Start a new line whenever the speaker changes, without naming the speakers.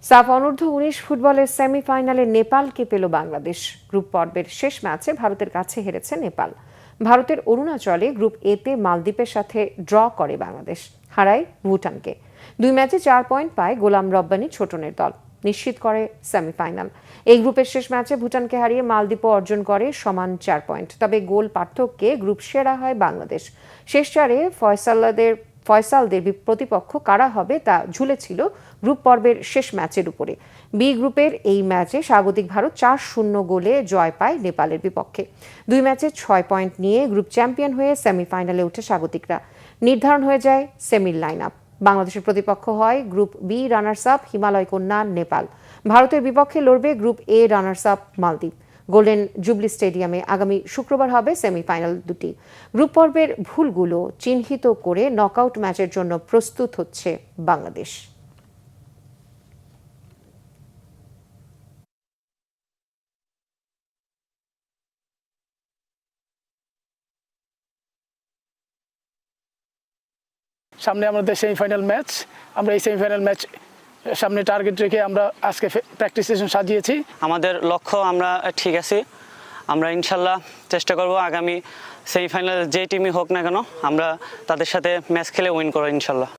সাফ অনূর্ধ্ব-19 ফুটবলের সেমিফাইনালে নেপালকে পেল বাংলাদেশ। গ্রুপ পর্বের শেষ ম্যাচে ভারতের কাছে হেরেছে নেপাল। ভারতের অরুণাচলে গ্রুপ এতে মালদ্বীপের সাথে ড্র করে বাংলাদেশ, হারায় ভুটানকে। 2 ম্যাচে 4 পয়েন্ট পায় গোলাম রব্বানী ছোটনের দল, নিশ্চিত করে সেমিফাইনাল। এই গ্রুপের শেষ ম্যাচে ভুটানকে হারিয়ে মালদ্বীপও অর্জন করে সমান 4 পয়েন্ট। তবে গোল পার্থক্যে গ্রুপ সেরা হয় বাংলাদেশ। শেষ চারে ফয়সালদের প্রতিপক্ষ কারা হবে তা ঝুলেছিল গ্রুপ পর্বের শেষ ম্যাচের উপরে। বি গ্রুপের এই ম্যাচে স্বাগতিক ভারত 4-0 গোলে জয় পায় নেপালের বিপক্ষে। 2 ম্যাচে 6 পয়েন্ট নিয়ে গ্রুপ চ্যাম্পিয়ন হয়ে সেমিফাইনালে ওঠে স্বাগতিকরা। নির্ধারণ হয়ে যায় সেমির লাইন আপ। বাংলাদেশের প্রতিপক্ষ হয় গ্রুপ বি রানার্স আপ হিমালয় কন্যা নেপাল। ভারতের বিপক্ষে লড়বে group A runners up Maldives. Golden jubilee স্টেডিয়ামে আগামী শুক্রবার হবে সেমিফাইনাল দুটি। গ্রুপ পর্বের ভুলগুলো চিহ্নিত করে নকআউট ম্যাচের জন্য প্রস্তুত হচ্ছে বাংলাদেশ।
সামনে আমাদের সেমিফাইনাল ম্যাচ। আমরা এই সেমিফাইনাল ম্যাচ সামনে টার্গেট রেখে আমরা আজকে প্র্যাকটিস সেশন সাজিয়েছি।
আমাদের লক্ষ্য আমরা ঠিক আছি। আমরা ইনশাল্লাহ চেষ্টা করব আগামী সেমিফাইনালে যে টিমই হোক না কেন আমরা তাদের সাথে ম্যাচ খেলে উইন করব ইনশাল্লাহ।